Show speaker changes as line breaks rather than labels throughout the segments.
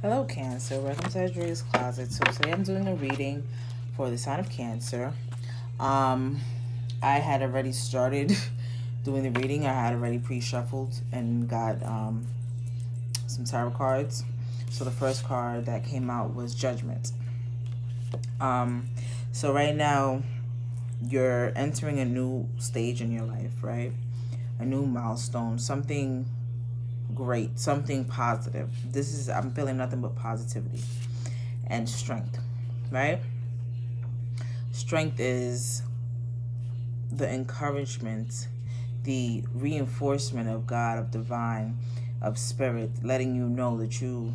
Hello, Cancer. Welcome to Adria's Closet. So today I'm doing a reading for the sign of Cancer. Um, I had already started doing the reading. I had already pre-shuffled and got some tarot cards. So the first card that came out was Judgment. Um, so right now you're entering a new stage in your life, right? A new milestone, something great, something positive. I'm feeling nothing but positivity and strength, right? Strength is the encouragement, the reinforcement of God, of divine, of spirit, letting you know that you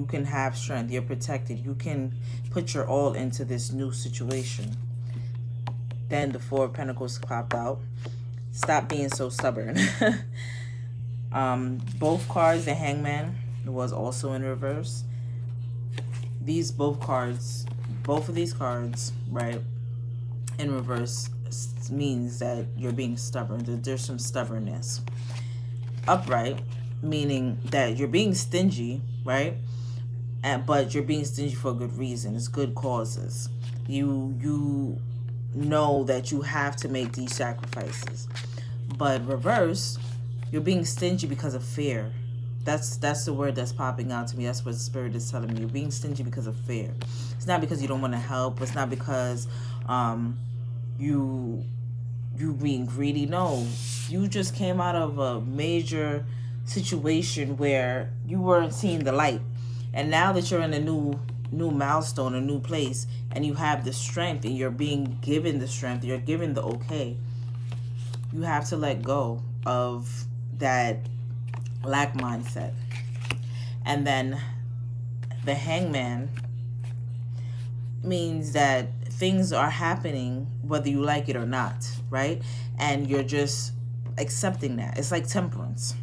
can have strength, you're protected, you can put your all into this new situation. Then the Four of Pentacles popped out. Stop being so stubborn. Both cards, the Hangman was also in reverse. Both of these cards, right, in reverse means that you're being stubborn, that there's some stubbornness. Upright, meaning that you're being stingy, right? But you're being stingy for a good reason. It's good causes. You know that you have to make these sacrifices. But reverse, you're being stingy because of fear. That's the word that's popping out to me. That's what Spirit is telling me. You're being stingy because of fear. It's not because you don't want to help. It's not because you being greedy. No, you just came out of a major situation where you weren't seeing the light, and now that you're in a new milestone, a new place, and you have the strength, and you're being given the strength, you're given the okay, you have to let go of that lack mindset. And then the Hangman means that things are happening whether you like it or not, right? And you're just accepting that. It's like Temperance.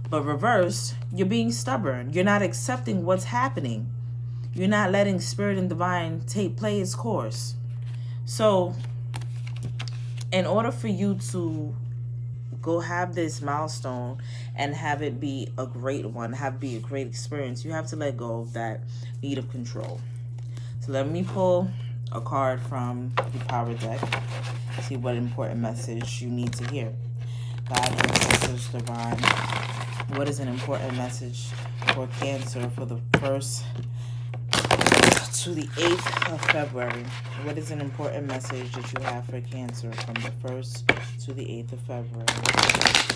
But reverse, you're being stubborn. You're not accepting what's happening. You're not letting Spirit and Divine play its course. So in order for you to go have this milestone and have it be a great one, have it be a great experience, you have to let go of that need of control. So let me pull a card from the power deck, see what important message you need to hear. God, ancestors, divine, what is an important message for Cancer for the 1st to the 8th of February? What is an important message that you have for Cancer from the 1st to the 8th of February?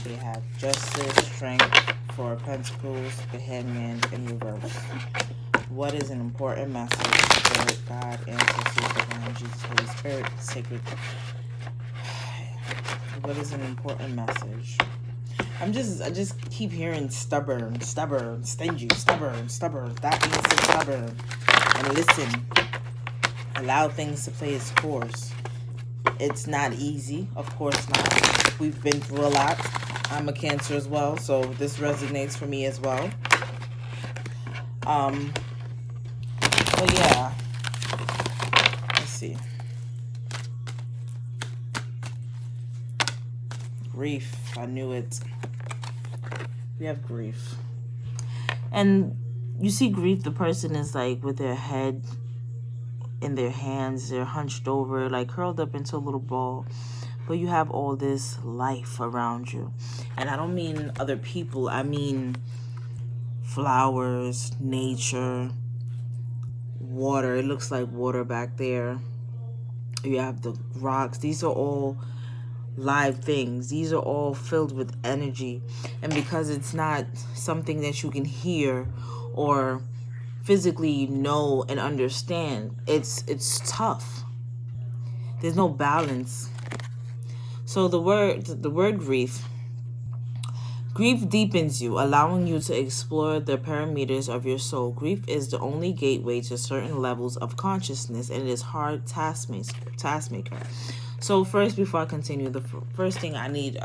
They have Justice, Strength, Four of Pentacles, the Hangman in reverse. What is an important message for God, ancestors, divine, Jesus, Holy Spirit, sacred? What is an important message? I just keep hearing stubborn, stingy, stubborn. That means so stubborn. And listen, allow things to play its course. It's not easy, of course not. We've been through a lot. I'm a Cancer as well, so this resonates for me as well. But yeah, let's see. Grief, I knew it. We have grief. And you see grief, the person is like with their head in their hands, they're hunched over, like curled up into a little ball. But you have all this life around you. And I don't mean other people, I mean flowers, nature, water. It looks like water back there. You have the rocks. These are all live things. These are all filled with energy. And because it's not something that you can hear or physically know and understand, it's tough. There's no balance. So the word grief deepens you, allowing you to explore the parameters of your soul. Grief is the only gateway to certain levels of consciousness, and it is hard taskmaker. So first, before I continue, the first thing I need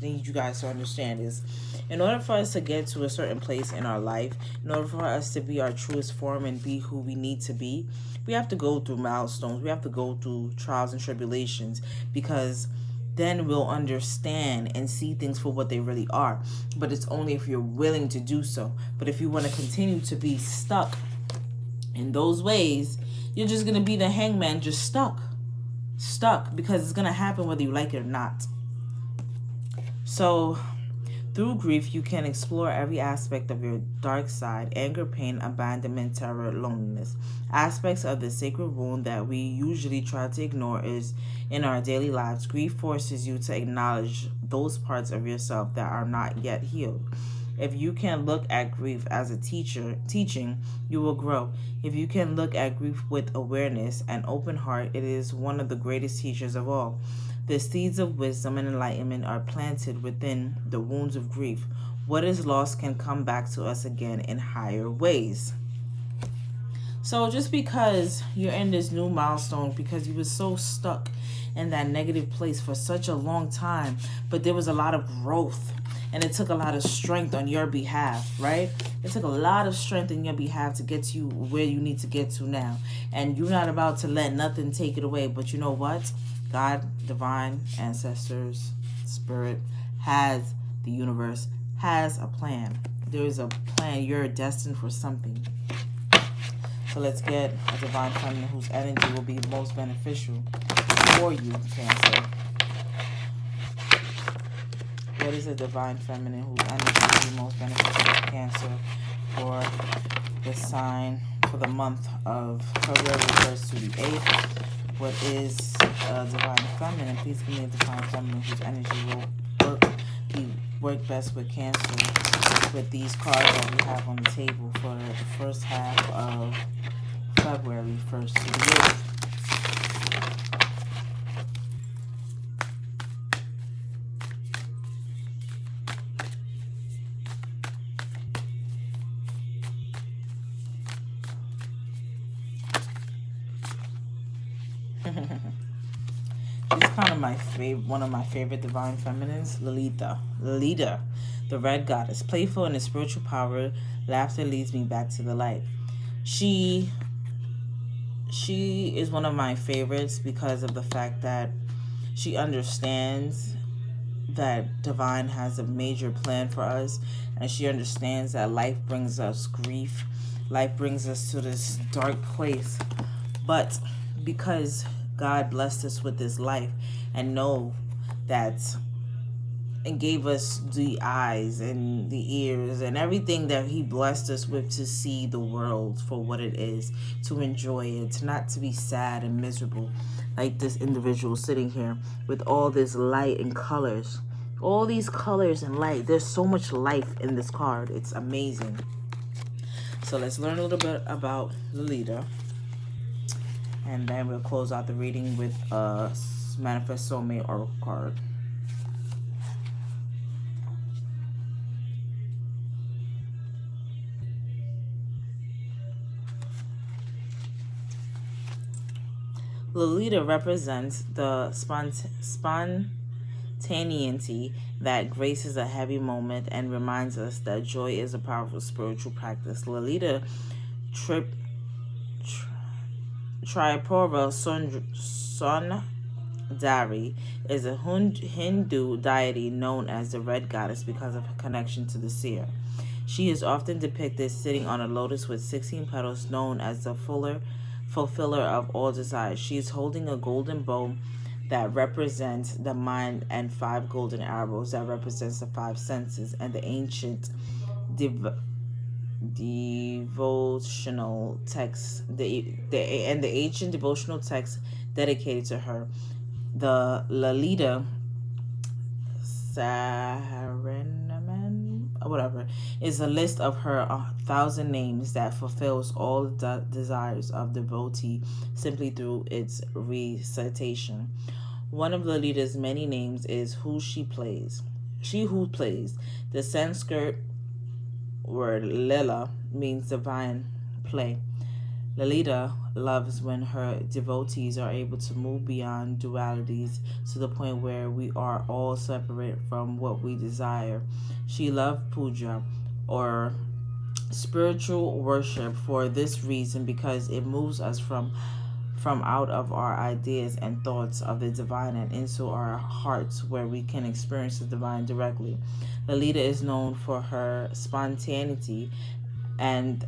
you guys to understand is, in order for us to get to a certain place in our life, in order for us to be our truest form and be who we need to be, we have to go through milestones. We have to go through trials and tribulations, because then we'll understand and see things for what they really are. But it's only if you're willing to do so. But if you want to continue to be stuck in those ways, you're just going to be the hangman, just stuck, because it's going to happen whether you like it or not. So through grief, you can explore every aspect of your dark side: anger, pain, abandonment, terror, loneliness. Aspects of the sacred wound that we usually try to ignore is in our daily lives. Grief forces you to acknowledge those parts of yourself that are not yet healed. If you can look at grief as a teaching, you will grow. If you can look at grief with awareness and open heart, it is one of the greatest teachers of all. The seeds of wisdom and enlightenment are planted within the wounds of grief. What is lost can come back to us again in higher ways. So just because you're in this new milestone, because you were so stuck in that negative place for such a long time, but there was a lot of growth and it took a lot of strength on your behalf, right? It took a lot of strength on your behalf to get you where you need to get to now. And you're not about to let nothing take it away. But you know what? God, divine, ancestors, spirit, the universe has a plan. There is a plan. You're destined for something. So let's get a divine feminine whose energy will be most beneficial for you, Cancer. What is a divine feminine whose energy will be most beneficial for Cancer for the sign for the month of February 1st to the 8th? What is a divine feminine? Please give me a divine feminine whose energy will work best with Cancer with these cards that we have on the table for the first half of February 1st to the 8th. She's kind of one of my favorite divine feminines, Lolita, the red goddess. Playful in her spiritual power, laughter leads me back to the light. She is one of my favorites because of the fact that she understands that divine has a major plan for us, and she understands that life brings us grief. Life brings us to this dark place. But because God blessed us with this life and gave us the eyes and the ears and everything that he blessed us with to see the world for what it is, to enjoy it, to not to be sad and miserable like this individual sitting here with all this light and colors. All these colors and light. There's so much life in this card. It's amazing. So let's learn a little bit about Lolita. And then we'll close out the reading with a Manifest Soulmate Oracle card. Lolita represents the spontaneity that graces a heavy moment and reminds us that joy is a powerful spiritual practice. Lolita Tripura Sundari is a Hindu deity known as the Red Goddess because of her connection to the seer. She is often depicted sitting on a lotus with 16 petals, known as the fulfiller of all desires. She is holding a golden bow that represents the mind and 5 golden arrows that represents the 5 senses, and the ancient devotional text, the ancient devotional text dedicated to her. The Lalita Saharanaman, whatever, is a list of her 1,000 names that fulfills all the desires of the devotee simply through its recitation. One of Lolita's many names is She Who Plays. The Sanskrit word Lila means divine play. Lolita loves when her devotees are able to move beyond dualities to the point where we are all separate from what we desire. She loved puja, or spiritual worship, for this reason, because it moves us from from out of our ideas and thoughts of the divine and into our hearts where we can experience the divine directly. Lolita is known for her spontaneity and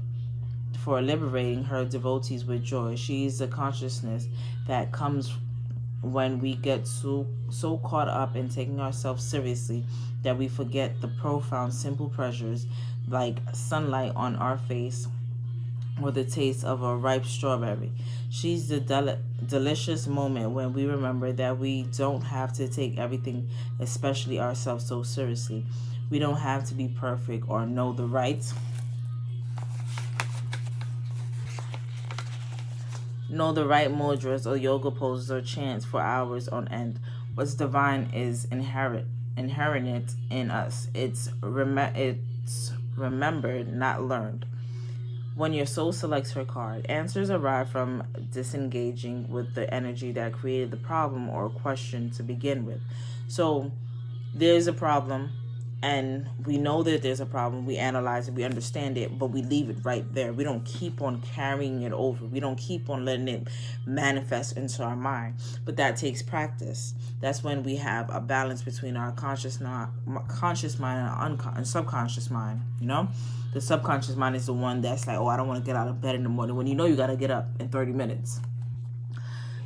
for liberating her devotees with joy. She is the consciousness that comes when we get so caught up in taking ourselves seriously that we forget the profound simple pleasures like sunlight on our face or the taste of a ripe strawberry. She's the delicious moment when we remember that we don't have to take everything, especially ourselves, so seriously. We don't have to be perfect or know the right mudras or yoga poses or chants for hours on end. What's divine is inherent in us. It's remembered, not learned. When your soul selects her card, answers arrive from disengaging with the energy that created the problem or question to begin with. So there's a problem, and we know that there's a problem. We analyze it, we understand it, but we leave it right there. We don't keep on carrying it over. We don't keep on letting it manifest into our mind. But that takes practice. That's when we have a balance between our conscious mind and subconscious mind, you know? The subconscious mind is the one that's like, oh, I don't want to get out of bed in the morning, when you know you got to get up in 30 minutes.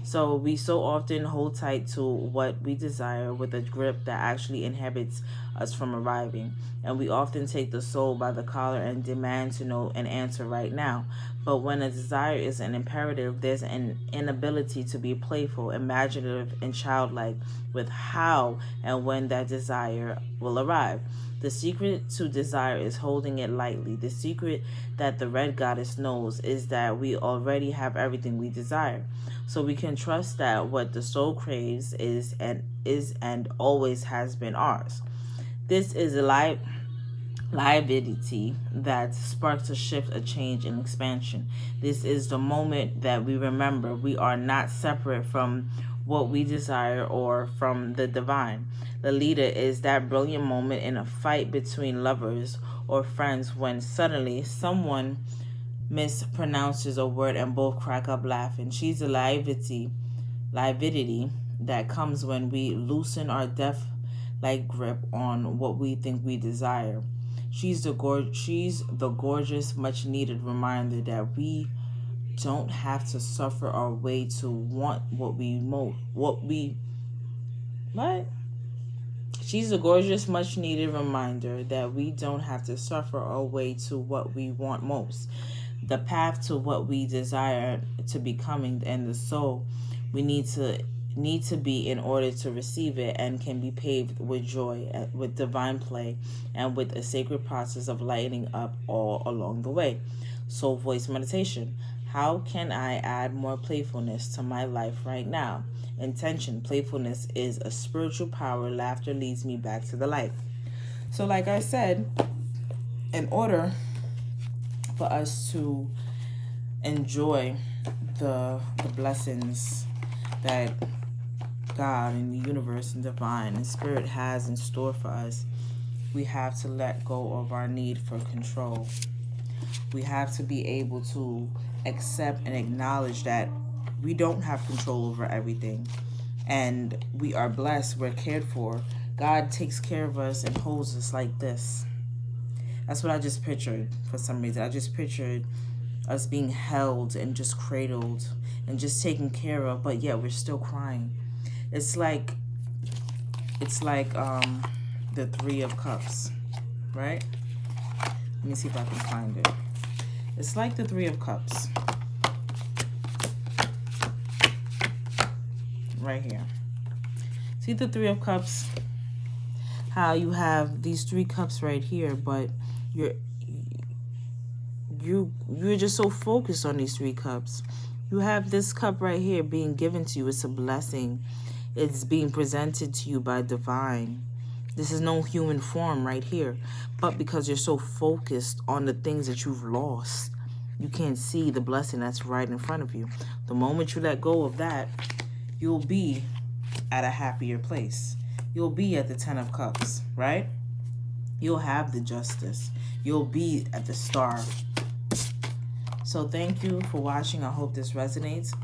So we so often hold tight to what we desire with a grip that actually inhibits us from arriving. And we often take the soul by the collar and demand to know an answer right now. But when a desire is an imperative, there's an inability to be playful, imaginative, and childlike with how and when that desire will arrive. The secret to desire is holding it lightly. The secret that the red goddess knows is that we already have everything we desire. So we can trust that what the soul craves is and always has been ours. This is a liability that sparks a shift, a change, and expansion. This is the moment that we remember we are not separate from what we desire or from the divine. Lolita is that brilliant moment in a fight between lovers or friends when suddenly someone mispronounces a word and both crack up laughing. She's the lividity that comes when we loosen our death-like grip on what we think we desire. She's the gorgeous, much-needed reminder that we don't have to suffer our way to want She's a gorgeous, much-needed reminder that we don't have to suffer our way to what we want most. The path to what we desire to becoming and the soul we need to be in order to receive it, and can be paved with joy, with divine play, and with a sacred process of lighting up all along the way. Soul voice meditation. How can I add more playfulness to my life right now? Intention. Playfulness is a spiritual power. Laughter leads me back to the light. So like I said, in order for us to enjoy the blessings that God and the universe and divine and spirit has in store for us, we have to let go of our need for control. We have to be able to accept and acknowledge that we don't have control over everything, and we are blessed, we're cared for. God takes care of us and holds us like this. That's what I just pictured for some reason. I just pictured us being held and just cradled and just taken care of, but yet we're still crying. It's like the Three of Cups, right? Let me see if I can find it. It's like the Three of Cups. Right here. See the Three of Cups? How you have these three cups right here, but you're just so focused on these three cups. You have this cup right here being given to you. It's a blessing. It's being presented to you by divine. This is no human form right here. But because you're so focused on the things that you've lost, you can't see the blessing that's right in front of you. The moment you let go of that, you'll be at a happier place. You'll be at the Ten of Cups, right? You'll have the justice. You'll be at the Star. So thank you for watching. I hope this resonates.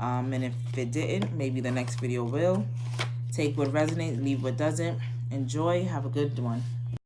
And if it didn't, maybe the next video will. Take what resonates, leave what doesn't. Enjoy. Have a good one.